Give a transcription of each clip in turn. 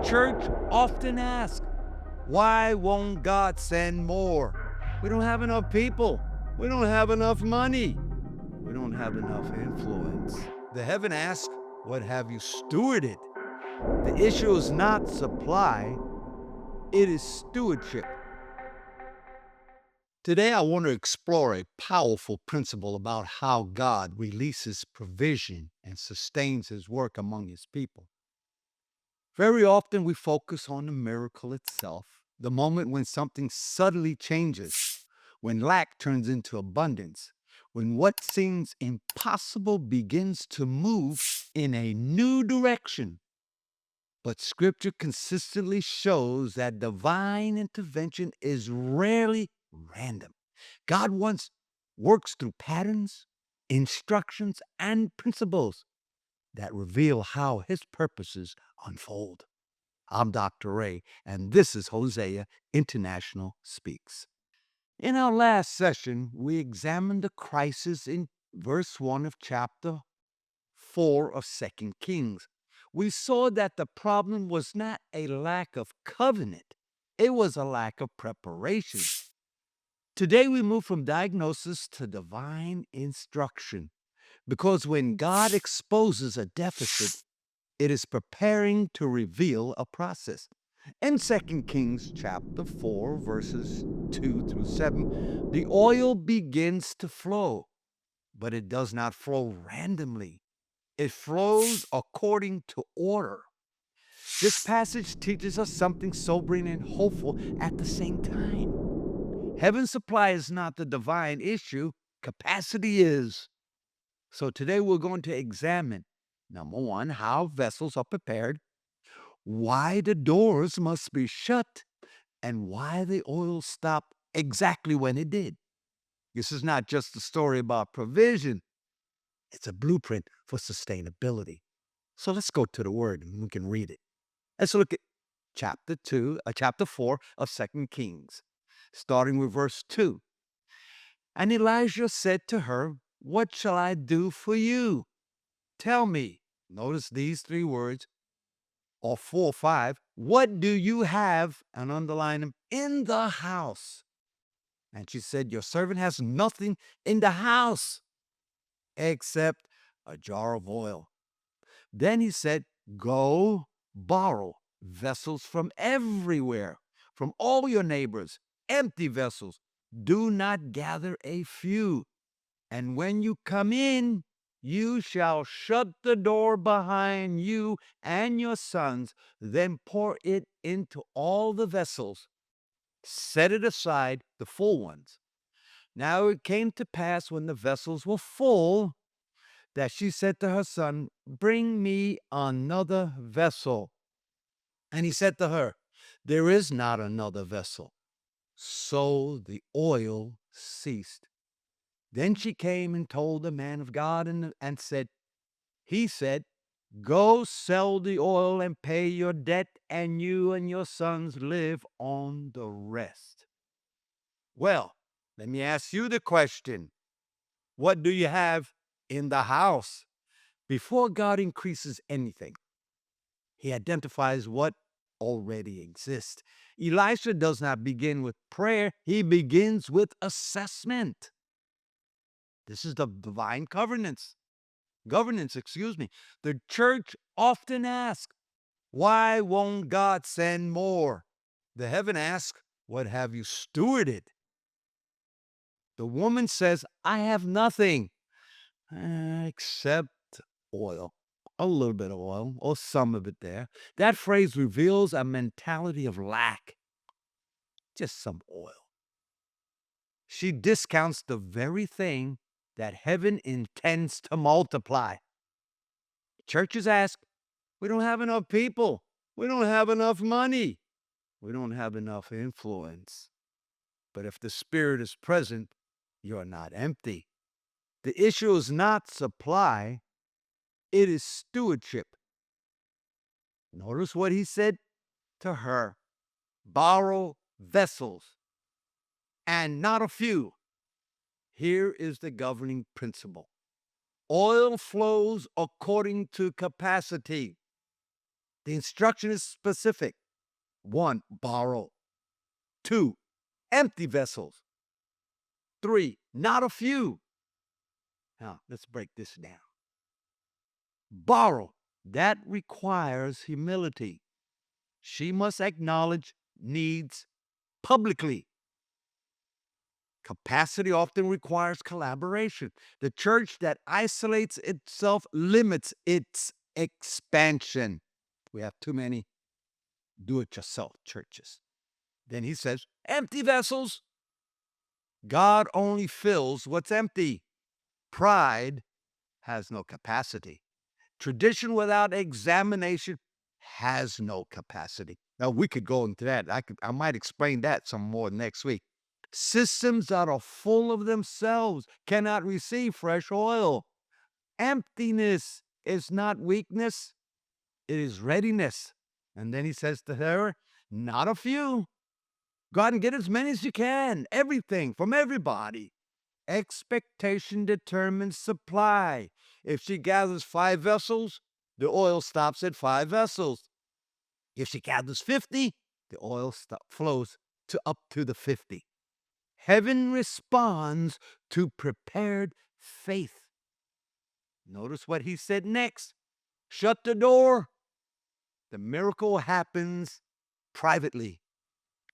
church often asks, why won't God send more? We don't have enough people. We don't have enough money. We don't have enough influence. The heaven asks, what have you stewarded? The issue is not supply, it is stewardship. Today, I want to explore a powerful principle about how God releases provision and sustains his work among his people. Very often, we focus on the miracle itself, the moment when something suddenly changes, when lack turns into abundance, when what seems impossible begins to move in a new direction. But Scripture consistently shows that divine intervention is rarely random. God once works through patterns, instructions, and principles that reveal how his purposes unfold. I'm Dr. Ray, and this is Hosea International Speaks. In our last session, we examined the crisis in verse 1 of chapter 4 of Second Kings. We saw that the problem was not a lack of covenant, it was a lack of preparation. Today, we move from diagnosis to divine instruction. Because when God exposes a deficit, it is preparing to reveal a process. In Second Kings chapter 4, verses 2 through 7, the oil begins to flow, but it does not flow randomly. It flows according to order. This passage teaches us something sobering and hopeful at the same time. Heaven's supply is not the divine issue, capacity is. So today we're going to examine, number one, how vessels are prepared, why the doors must be shut, and why the oil stopped exactly when it did. This is not just a story about provision, it's a blueprint for sustainability. So let's go to the word and we can read it. Let's look at chapter 4 of Second Kings, starting with verse 2. And Elijah said to her, what shall I do for you? Tell me. Notice these three words, or 4 or 5. What do you have, and underline them, in the house? And she said, your servant has nothing in the house except a jar of oil. Then he said, go borrow vessels from everywhere, from all your neighbors, empty vessels. Do not gather a few. And when you come in, you shall shut the door behind you and your sons, then pour it into all the vessels. Set it aside, the full ones. Now it came to pass when the vessels were full, that she said to her son, bring me another vessel. And he said to her, there is not another vessel. So the oil ceased. Then she came and told the man of God and said, he said, go sell the oil and pay your debt, and you and your sons live on the rest. Well, let me ask you the question. What do you have in the house? Before God increases anything, he identifies what already exists. Elisha does not begin with prayer, he begins with assessment. This is the divine governance. The church often asks, why won't God send more? The heaven asks, what have you stewarded? The woman says, I have nothing except oil, a little bit of oil, or some of it there. That phrase reveals a mentality of lack, just some oil. She discounts the very thing that heaven intends to multiply. Churches ask, we don't have enough people. We don't have enough money. We don't have enough influence. But if the Spirit is present, you're not empty. The issue is not supply, it is stewardship. Notice what he said to her. Borrow vessels, and not a few. Here is the governing principle. Oil flows according to capacity. The instruction is specific. 1, borrow. 2, empty vessels. 3, not a few. Now, let's break this down. Borrow, that requires humility. She must acknowledge needs publicly. Capacity often requires collaboration. The church that isolates itself limits its expansion. We have too many do-it-yourself churches. Then he says, empty vessels. God only fills what's empty. Pride has no capacity. Tradition without examination has no capacity. Now, we could go into that. I might explain that some more next week. Systems that are full of themselves cannot receive fresh oil. Emptiness is not weakness, it is readiness. And then he says to her, not a few. Go out and get as many as you can, everything from everybody. Expectation determines supply. If she gathers 5 vessels, the oil stops at 5 vessels. If she gathers 50, the oil flows up to the 50. Heaven responds to prepared faith. Notice what he said next. Shut the door. The miracle happens privately.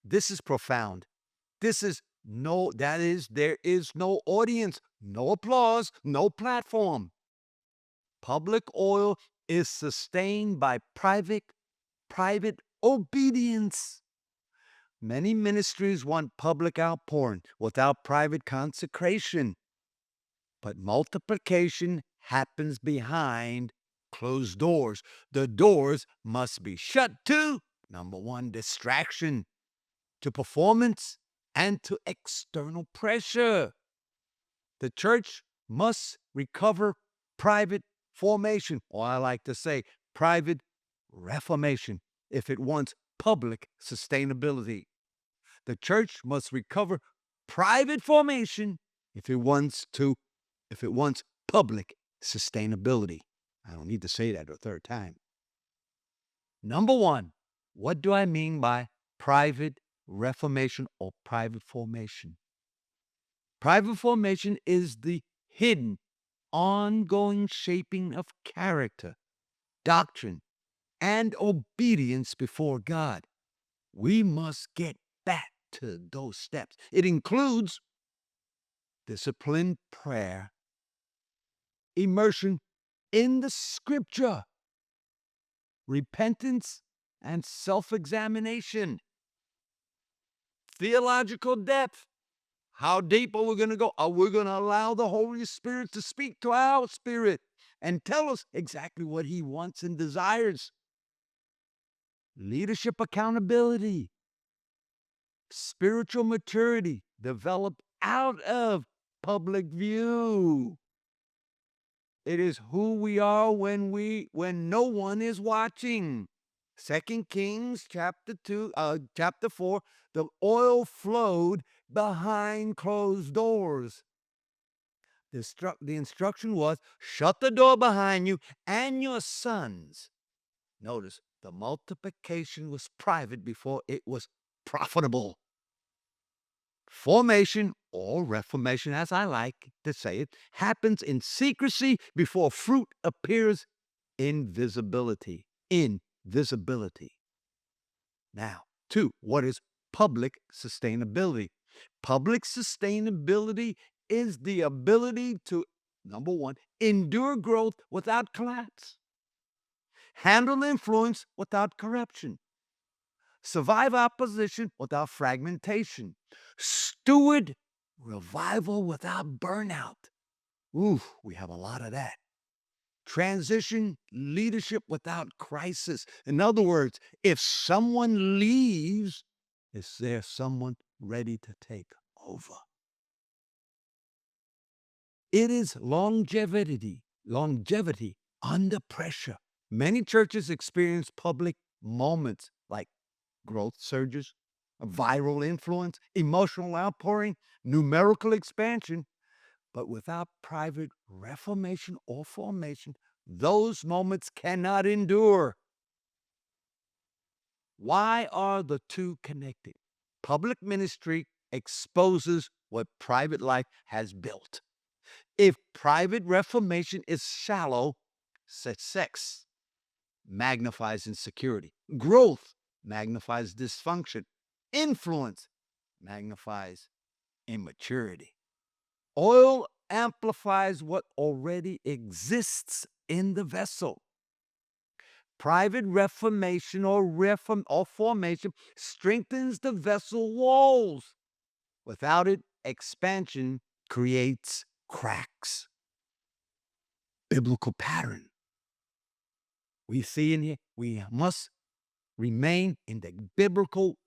This is profound. There is no audience, no applause, no platform. Public oil is sustained by private obedience. Many ministries want public outpouring without private consecration. But multiplication happens behind closed doors. The doors must be shut to, number 1, distraction, to performance, and to external pressure. The church must recover private formation, or I like to say private reformation, if it wants public sustainability. The church must recover private formation if it wants public sustainability. I don't need to say that a third time. Number 1, what do I mean by private reformation or private formation? Private formation is the hidden, ongoing shaping of character, doctrine, and obedience before God. We must get back to those steps. It includes disciplined prayer, immersion in the scripture, repentance and self-examination, theological depth. How deep are we going to go? Are we going to allow the Holy Spirit to speak to our spirit and tell us exactly what he wants and desires? Leadership accountability, spiritual maturity developed out of public view. It is who we are when no one is watching. 2 Kings chapter 4, the oil flowed behind closed doors. The instruction was, shut the door behind you and your sons. Notice, the multiplication was private before it was profitable. Formation, or reformation, as I like to say it, happens in secrecy before fruit appears in visibility. Now, 2, what is public sustainability? Public sustainability is the ability to, number 1, endure growth without collapse, handle influence without corruption, survive opposition without fragmentation, steward revival without burnout. Ooh, we have a lot of that. Transition leadership without crisis. In other words, if someone leaves, is there someone ready to take over? It is longevity under pressure. Many churches experience public moments like growth surges, viral influence, emotional outpouring, numerical expansion. But without private reformation or formation, those moments cannot endure. Why are the two connected? Public ministry exposes what private life has built. If private reformation is shallow, success magnifies insecurity. Growth magnifies dysfunction. Influence magnifies immaturity. Oil amplifies what already exists in the vessel. Private reformation or formation strengthens the vessel walls. Without it, expansion creates cracks. Biblical pattern. We see in here, we must remain in the biblical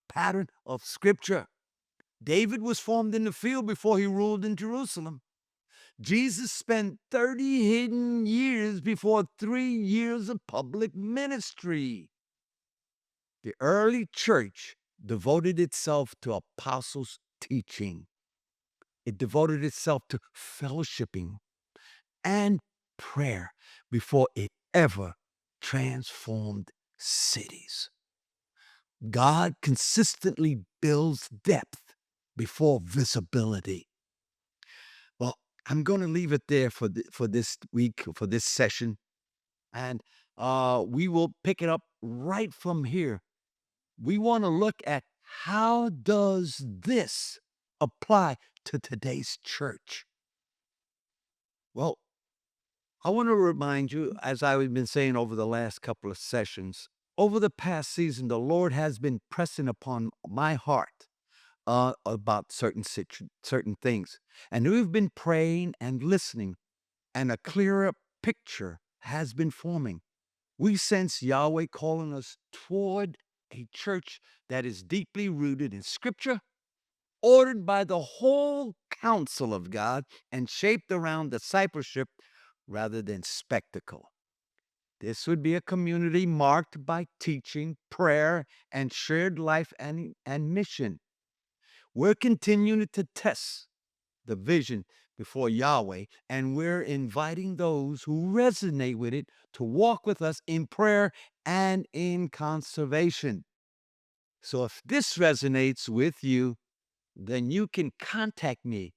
pattern of Scripture. David was formed in the field before he ruled in Jerusalem. Jesus spent 30 hidden years before 3 years of public ministry. The early church devoted itself to apostles' teaching. It devoted itself to fellowshipping and prayer before it ever transformed cities. God consistently builds depth before visibility. Well, I'm going to leave it there for this week, for this session, and we will pick it up right from here. We want to look at how does this apply to today's church? Well, I want to remind you, as I've been saying over the last couple of sessions, over the past season, the Lord has been pressing upon my heart about certain things. And we've been praying and listening, and a clearer picture has been forming. We sense Yahweh calling us toward a church that is deeply rooted in Scripture, ordered by the whole counsel of God, and shaped around discipleship rather than spectacle. This would be a community marked by teaching, prayer, and shared life and mission. We're continuing to test the vision before Yahweh, and we're inviting those who resonate with it to walk with us in prayer and in conservation. So if this resonates with you, then you can contact me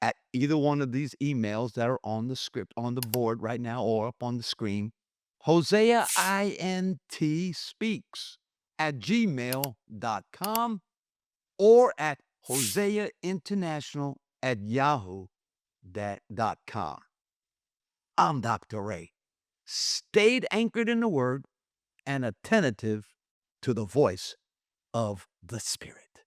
at either one of these emails that are on the script, on the board right now, or up on the screen. Hosea INT speaks at gmail.com or at Hosea International at yahoo.com. I'm Dr. Ray. Stayed anchored in the Word and attentive to the voice of the Spirit.